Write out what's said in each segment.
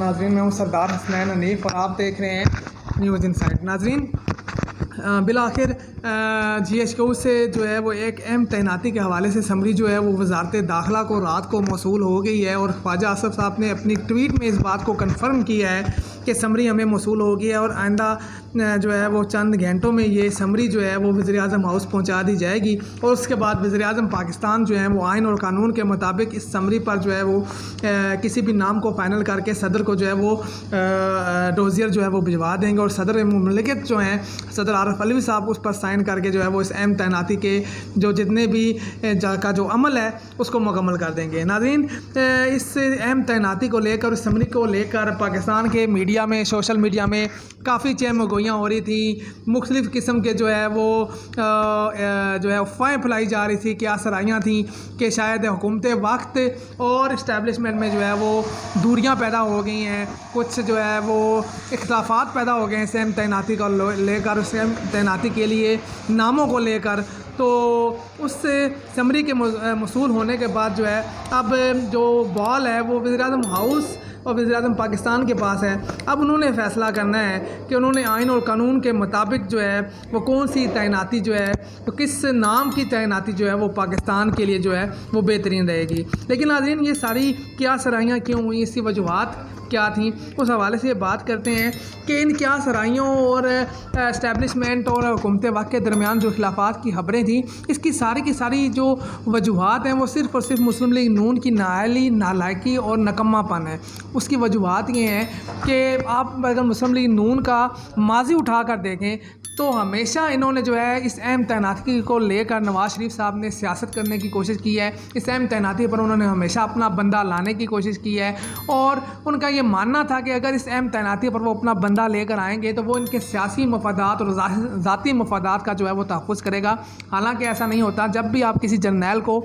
ناظرین میں ہوں سردار حسنین حنیف اور آپ دیکھ رہے ہیں نیوز انسائٹ۔ ناظرین بالآخر جی ایچ کیو سے جو ہے وہ ایک اہم تعیناتی کے حوالے سے سمری جو ہے وہ وزارت داخلہ کو رات کو موصول ہو گئی ہے، اور خواجہ آصف صاحب نے اپنی ٹویٹ میں اس بات کو کنفرم کیا ہے کہ سمری ہمیں موصول ہو گئی ہے، اور آئندہ جو ہے وہ چند گھنٹوں میں یہ سمری جو ہے وہ وزیر اعظم ہاؤس پہنچا دی جائے گی، اور اس کے بعد وزیر اعظم پاکستان جو ہے وہ آئین اور قانون کے مطابق اس سمری پر جو ہے وہ کسی بھی نام کو فائنل کر کے صدر کو جو ہے وہ ڈوزیئر جو ہے وہ بھجوا دیں گے، اور صدر مملکت جو ہیں صدر عارف علوی صاحب اس پر سائن کر کے جو ہے وہ اس اہم تعیناتی کے جو جتنے بھی کا جو عمل ہے اس کو مکمل کر دیں گے۔ ناظرین اس اہم تعیناتی کو لے کر اس سمری کو لے کر پاکستان کے میڈیا میں سوشل میڈیا میں کافی چہم گوئیاں ہو رہی تھیں، مختلف قسم کے جو ہے وہ جو ہے افواہیں پھیلائی جا رہی تھی، کیا سرائیاں تھیں کہ شاید حکومت وقت اور اسٹیبلشمنٹ میں جو ہے وہ دوریاں پیدا ہو گئی ہیں، کچھ جو ہے وہ اختلافات پیدا ہو گئے ہیں اس اہم تعیناتی کو لے کر، اس اہم تعیناتی کے لیے ناموں کو لے کر۔ تو اس سمری کے موصول ہونے کے بعد جو ہے اب جو بال ہے وہ وزیر اعظم ہاؤس اور وزیر اعظم پاکستان کے پاس ہے۔ اب انہوں نے فیصلہ کرنا ہے کہ انہوں نے آئین اور قانون کے مطابق جو ہے وہ کون سی تعیناتی جو ہے تو کس نام کی تعیناتی جو ہے وہ پاکستان کے لیے جو ہے وہ بہترین رہے گی۔ لیکن ناظرین یہ ساری کیا سرائیاں کیوں ہوئیں، اس کی وجوہات کیا تھیں، اس حوالے سے یہ بات کرتے ہیں کہ ان کیا سرائیوں اور اسٹیبلشمنٹ اور حکومت وقت کے درمیان جو اختلافات کی خبریں تھیں، اس کی ساری جو وجوہات ہیں وہ صرف اور صرف مسلم لیگ نون کی نااہلی، نالائکی اور نکمہ پن ہے۔ اس کی وجوہات یہ ہیں کہ آپ اگر مسلم لیگ نون کا ماضی اٹھا کر دیکھیں تو ہمیشہ انہوں نے جو ہے اس اہم تعیناتی کو لے کر نواز شریف صاحب نے سیاست کرنے کی کوشش کی ہے، اس اہم تعیناتی پر انہوں نے ہمیشہ اپنا بندہ لانے کی کوشش کی ہے، اور ان کا یہ ماننا تھا کہ اگر اس اہم تعیناتی پر وہ اپنا بندہ لے کر آئیں گے تو وہ ان کے سیاسی مفادات اور ذاتی مفادات کا جو ہے وہ تحفظ کرے گا۔ حالانکہ ایسا نہیں ہوتا۔ جب بھی آپ کسی جرنیل کو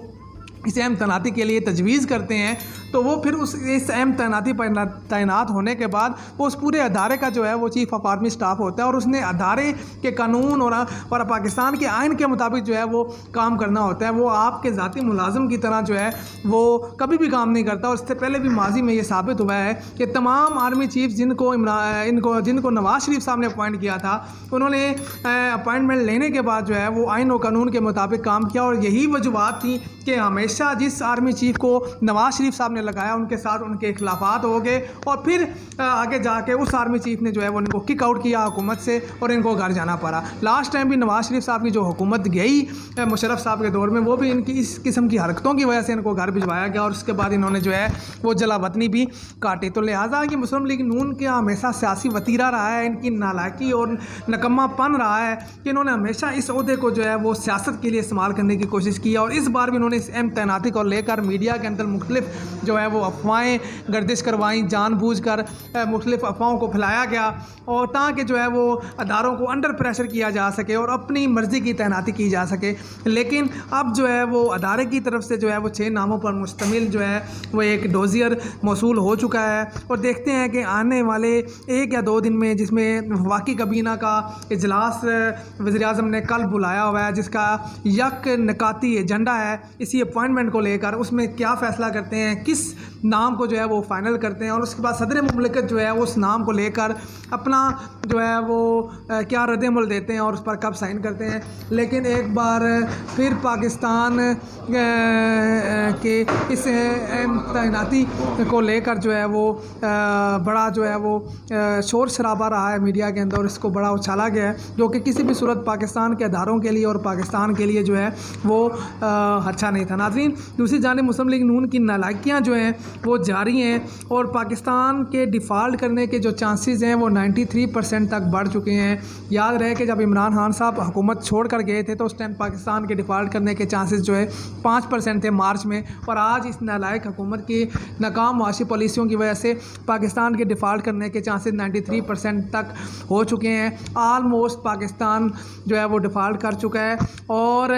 اس اہم تعیناتی کے لیے تجویز کرتے ہیں تو وہ پھر اس اہم تعیناتی پر تعینات ہونے کے بعد وہ اس پورے ادارے کا جو ہے وہ چیف آف آرمی سٹاف ہوتا ہے، اور اس نے ادارے کے قانون اور پاکستان کے آئین کے مطابق جو ہے وہ کام کرنا ہوتا ہے۔ وہ آپ کے ذاتی ملازم کی طرح جو ہے وہ کبھی بھی کام نہیں کرتا، اور اس سے پہلے بھی ماضی میں یہ ثابت ہوا ہے کہ تمام آرمی چیف جن کو نواز شریف صاحب نے اپوائنٹ کیا تھا، انہوں نے اپوائنٹمنٹ لینے کے بعد جو ہے وہ آئین و قانون کے مطابق کام کیا، اور یہی وجوہات تھیں کہ ہمیشہ جس آرمی چیف کو نواز شریف صاحب نے لگایا ان کے ساتھ ان کے اختلافات ہو گئے، اور پھر آگے جا کے اس آرمی چیف نے جو ہے وہ ان کو کک آؤٹ کیا حکومت سے، اور ان کو گھر جانا پڑا۔ لاسٹ ٹائم بھی نواز شریف صاحب کی جو حکومت گئی مشرف صاحب کے دور میں، وہ بھی ان کی اس قسم کی حرکتوں کی وجہ سے ان کو گھر بھجوایا گیا، اور اس کے بعد انہوں نے جو ہے وہ جلا وطنی بھی کاٹی۔ تو لہٰذا یہ مسلم لیگ نون کا ہمیشہ سیاسی وتیرہ رہا ہے، ان کی نالائکی اور نکمہ پن رہا ہے کہ انہوں نے ہمیشہ اس عہدے کو جو ہے وہ سیاست کے لیے استعمال کرنے کی کوشش کی، اور اس بار بھی انہوں نے اس اہم تعیناتی کو لے کر میڈیا کے اندر مختلف جو ہے وہ افواہیں گردش کروائیں، جان بوجھ کر مختلف افواہوں کو پھیلایا گیا، اور تاکہ جو ہے وہ اداروں کو انڈر پریشر کیا جا سکے اور اپنی مرضی کی تعیناتی کی جا سکے۔ لیکن اب جو ہے وہ ادارے کی طرف سے جو ہے وہ 6 ناموں پر مشتمل جو ہے وہ ایک ڈوزیئر موصول ہو چکا ہے، اور دیکھتے ہیں کہ آنے والے 1 یا 2 دن میں، جس میں وفاقی کابینہ کا اجلاس وزیر اعظم نے کل بلایا ہوا ہے، جس کا یک نکاتی ایجنڈا ہے اسی اپوائنٹمنٹ کو لے کر، اس میں کیا فیصلہ کرتے ہیں، کس نام کو جو ہے وہ فائنل کرتے ہیں، اور اس کے بعد صدر مملکت جو ہے اس نام کو لے کر اپنا جو ہے وہ کیا رد عمل دیتے ہیں اور اس پر کب سائن کرتے ہیں۔ لیکن ایک بار پھر پاکستان کے اس اہم تعیناتی کو لے کر جو ہے وہ بڑا جو ہے وہ شور شرابہ رہا ہے میڈیا کے اندر، اور اس کو بڑا اچھالا گیا ہے، جو کہ کسی بھی صورت پاکستان کے اداروں کے لیے اور پاکستان کے لیے جو ہے وہ اچھا نہیں تھا۔ ناظرین دوسری جانب مسلم لیگ نون کی نالائکیاں جو ہیں وہ جاری ہیں، اور پاکستان کے ڈیفالٹ کرنے کے جو چانسز ہیں وہ 93% تک بڑھ چکے ہیں۔ یاد رہے کہ جب عمران خان صاحب حکومت چھوڑ کر گئے تھے تو اس ٹائم پاکستان کے ڈیفالٹ کرنے کے چانسز جو ہے 5% تھے مارچ میں، اور آج اس نالائق حکومت کی ناکام معاشی پالیسیوں کی وجہ سے پاکستان کے ڈیفالٹ کرنے کے چانسز 93% تک ہو چکے ہیں۔ آلموسٹ پاکستان جو ہے وہ ڈیفالٹ کر چکا ہے، اور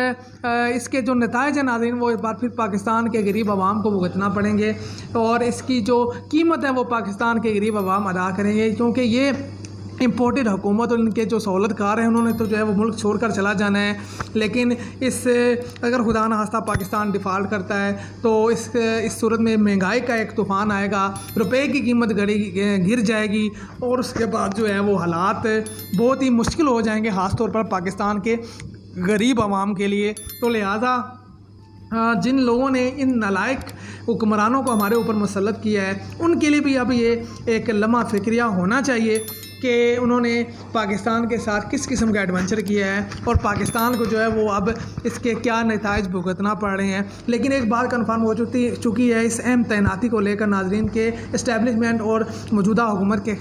اس کے جو نتائج ہیں ناظرین وہ ایک بار پھر پاکستان کے غریب عوام کو بھگتنا پڑیں گے، اور اس کی جو قیمت ہے وہ پاکستان کے غریب عوام ادا کریں گے، کیونکہ یہ امپورٹڈ حکومت اور ان کے جو سہولت کار ہیں انہوں نے تو جو ہے وہ ملک چھوڑ کر چلا جانا ہے، لیکن اگر خدا نخواستہ پاکستان ڈیفالٹ کرتا ہے تو اس صورت میں مہنگائی کا ایک طوفان آئے گا، روپے کی قیمت گر جائے گی اور اس کے بعد جو ہے وہ حالات بہت ہی مشکل ہو جائیں گے، خاص طور پر پاکستان کے غریب عوام کے لیے۔ تو لہٰذا جن لوگوں نے ان نالائق حکمرانوں کو ہمارے اوپر مسلط کیا ہے ان کے لیے بھی اب یہ ایک لمحہ فکریہ ہونا چاہیے کہ انہوں نے پاکستان کے ساتھ کس قسم کا ایڈونچر کیا ہے اور پاکستان کو جو ہے وہ اب اس کے کیا نتائج بھگتنا پڑ رہے ہیں۔ لیکن ایک بات کنفرم ہو چکی ہے اس اہم تعیناتی کو لے کر ناظرین کے اسٹیبلشمنٹ اور موجودہ حکومت کے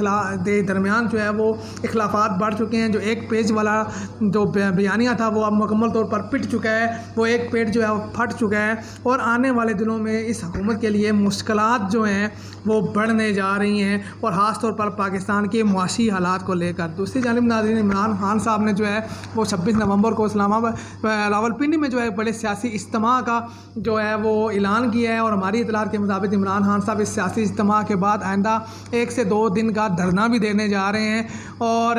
درمیان جو ہے وہ اختلافات بڑھ چکے ہیں۔ جو ایک پیج والا جو بیانیہ تھا وہ اب مکمل طور پر پٹ چکا ہے، وہ ایک پیج جو ہے وہ پھٹ چکا ہے اور آنے والے دنوں میں اس حکومت کے لیے مشکلات جو ہیں وہ بڑھنے جا رہی ہیں اور خاص طور پر پاکستان کے معاشی حالات کو لے کر۔ دوسری جانب ناظرین عمران خان صاحب نے جو ہے وہ 26 نومبر کو اسلام آباد راولپنڈی میں جو ہے بڑے سیاسی اجتماع کا جو ہے وہ اعلان کیا ہے اور ہماری اطلاعات کے مطابق عمران خان صاحب اس سیاسی اجتماع کے بعد آئندہ 1 سے 2 دن کا دھرنا بھی دینے جا رہے ہیں اور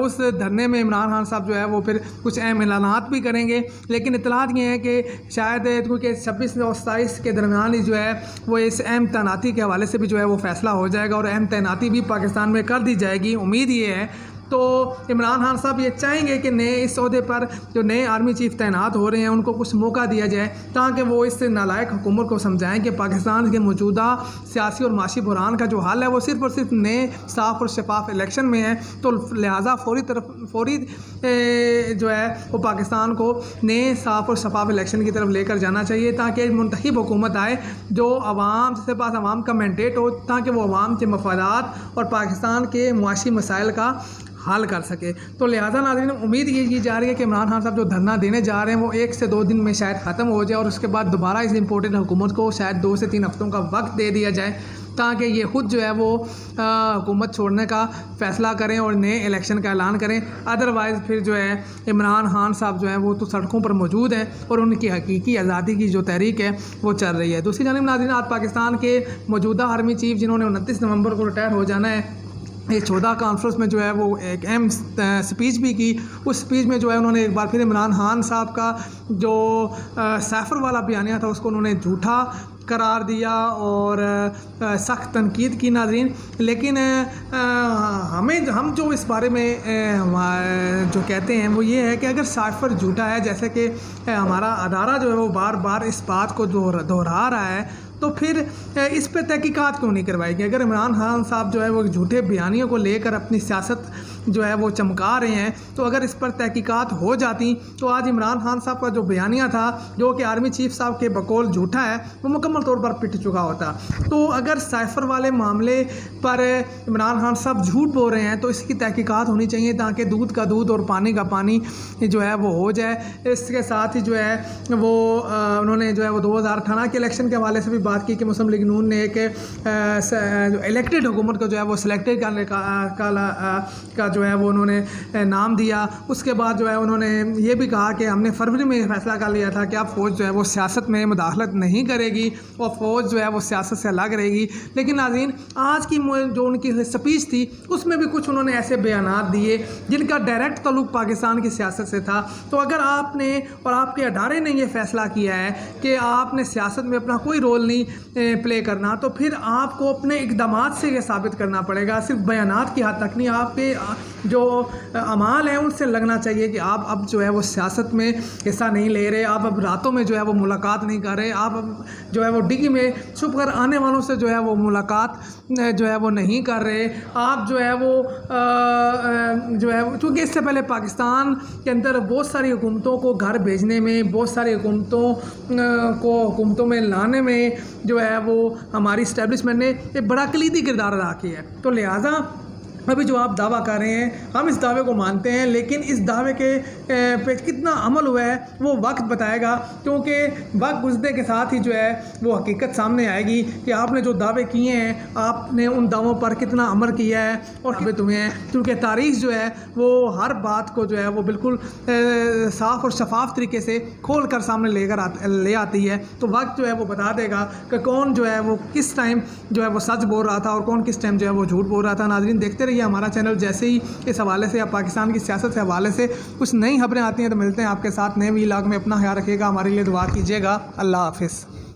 اس دھرنے میں عمران خان صاحب جو ہے وہ پھر کچھ اہم اعلانات بھی کریں گے۔ لیکن اطلاعات یہ ہیں کہ شاید کیونکہ 26 اور 27 کے درمیان ہی جو ہے وہ اس اہم تعیناتی کے حوالے سے بھی جو ہے وہ فیصلہ ہو جائے گا اور اہم تعیناتی بھی پاکستان میں کر دی جائے گی۔ امید یہ ہے تو عمران خان صاحب یہ چاہیں گے کہ نئے اس عہدے پر جو نئے آرمی چیف تعینات ہو رہے ہیں ان کو کچھ موقع دیا جائے تاکہ وہ اس نالائق حکومت کو سمجھائیں کہ پاکستان کے موجودہ سیاسی اور معاشی بحران کا جو حل ہے وہ صرف اور صرف نئے صاف اور شفاف الیکشن میں ہے۔ تو لہٰذا فوری جو ہے وہ پاکستان کو نئے صاف اور شفاف الیکشن کی طرف لے کر جانا چاہیے تاکہ منتخب حکومت آئے جو عوام سے پاس عوام کا مینڈیٹ ہو تاکہ وہ عوام کے مفادات اور پاکستان کے معاشی مسائل کا حل کر سکے۔ تو لہٰذا ناظرین امید یہ کی جا رہی ہے کہ عمران خان صاحب جو دھرنا دینے جا رہے ہیں وہ 1 سے 2 دن میں شاید ختم ہو جائے اور اس کے بعد دوبارہ اس امپورٹنٹ حکومت کو شاید 2 سے 3 ہفتوں کا وقت دے دیا جائے تاکہ یہ خود جو ہے وہ حکومت چھوڑنے کا فیصلہ کریں اور نئے الیکشن کا اعلان کریں۔ ادروائز پھر جو ہے عمران خان صاحب جو ہیں وہ تو سڑکوں پر موجود ہیں اور ان کی حقیقی آزادی کی جو تحریک ہے وہ چل رہی ہے۔ دوسری جانب ناظرین آج پاکستان کے موجودہ آرمی چیف جنہوں نے 29 نومبر کو ریٹائر ہو جانا ہے، ایک 14 کانفرنس میں جو ہے وہ ایک اہم سپیچ بھی کی۔ اس سپیچ میں جو ہے انہوں نے ایک بار پھر عمران خان صاحب کا جو سیفر والا بیانیہ تھا اس کو انہوں نے جھوٹا قرار دیا اور سخت تنقید کی ناظرین۔ لیکن ہم جو اس بارے میں جو کہتے ہیں وہ یہ ہے کہ اگر سیفر جھوٹا ہے جیسے کہ ہمارا ادارہ جو ہے وہ بار بار اس بات کو دہرا رہا ہے تو پھر اس پہ تحقیقات کیوں نہیں کروائی گئی؟ اگر عمران خان صاحب جو ہے وہ جھوٹے بیانیوں کو لے کر اپنی سیاست جو ہے وہ چمکا رہے ہیں تو اگر اس پر تحقیقات ہو جاتی تو آج عمران خان صاحب کا جو بیانیہ تھا جو کہ آرمی چیف صاحب کے بقول جھوٹا ہے وہ مکمل طور پر پٹ چکا ہوتا۔ تو اگر سائفر والے معاملے پر عمران خان صاحب جھوٹ بول رہے ہیں تو اس کی تحقیقات ہونی چاہیے تاکہ دودھ کا دودھ اور پانی کا پانی جو ہے وہ ہو جائے۔ اس کے ساتھ ہی جو ہے وہ انہوں نے جو ہے وہ 2018 کے الیکشن کے حوالے سے بھی بات کی کہ مسلم لیگ نون نے ایک الیکٹڈ حکومت کو جو ہے وہ سلیکٹڈ کرنے کا جو ہے وہ انہوں نے نام دیا۔ اس کے بعد جو ہے انہوں نے یہ بھی کہا کہ ہم نے فروری میں فیصلہ کر لیا تھا کہ اب فوج جو ہے وہ سیاست میں مداخلت نہیں کرے گی اور فوج جو ہے وہ سیاست سے الگ رہے گی۔ لیکن ناظرین آج کی جو ان کی سپیچ تھی اس میں بھی کچھ انہوں نے ایسے بیانات دیے جن کا ڈائریکٹ تعلق پاکستان کی سیاست سے تھا۔ تو اگر آپ نے اور آپ کے ادارے نے یہ فیصلہ کیا ہے کہ آپ نے سیاست میں اپنا کوئی رول نہیں پلے کرنا تو پھر آپ کو اپنے اقدامات سے یہ ثابت کرنا پڑے گا، صرف بیانات کی حد تک نہیں۔ آپ کے جو اعمال ہیں ان سے لگنا چاہیے کہ آپ اب جو ہے وہ سیاست میں حصہ نہیں لے رہے، آپ اب راتوں میں جو ہے وہ ملاقات نہیں کر رہے، آپ اب جو ہے وہ ڈگی میں چھپ کر آنے والوں سے جو ہے وہ ملاقات جو ہے وہ نہیں کر رہے، آپ جو ہے وہ چونکہ اس سے پہلے پاکستان کے اندر بہت ساری حکومتوں کو گھر بھیجنے میں، بہت ساری حکومتوں میں لانے میں جو ہے وہ ہماری اسٹیبلشمنٹ نے ایک بڑا کلیدی کردار ادا کیا ہے۔ تو لہٰذا ابھی جو آپ دعویٰ کر رہے ہیں ہم اس دعوے کو مانتے ہیں، لیکن اس دعوے کے پہ کتنا عمل ہوا ہے وہ وقت بتائے گا، کیونکہ وقت گزرنے کے ساتھ ہی جو ہے وہ حقیقت سامنے آئے گی کہ آپ نے جو دعوے کیے ہیں آپ نے ان دعووں پر کتنا عمل کیا ہے اور ثابت ہوئے ہیں، کیونکہ تاریخ جو ہے وہ ہر بات کو جو ہے وہ بالکل صاف اور شفاف طریقے سے کھول کر سامنے لے آتی ہے۔ تو وقت جو ہے وہ بتا دے گا کہ کون جو ہے وہ کس ٹائم جو ہے وہ سچ بول رہا تھا اور کون کس ٹائم جو ہے وہ جھوٹ بول رہا تھا۔ ناظرین دیکھتے رہیے ہمارا چینل. جیسے ہی اس حوالے سے یا پاکستان کی سیاست سے حوالے سے کچھ نئی خبریں آتی ہیں تو ملتے ہیں آپ کے ساتھ نئے ولاگ میں. اپنا خیال رکھیے گا, ہمارے لیے دعا کیجیے گا. اللہ حافظ.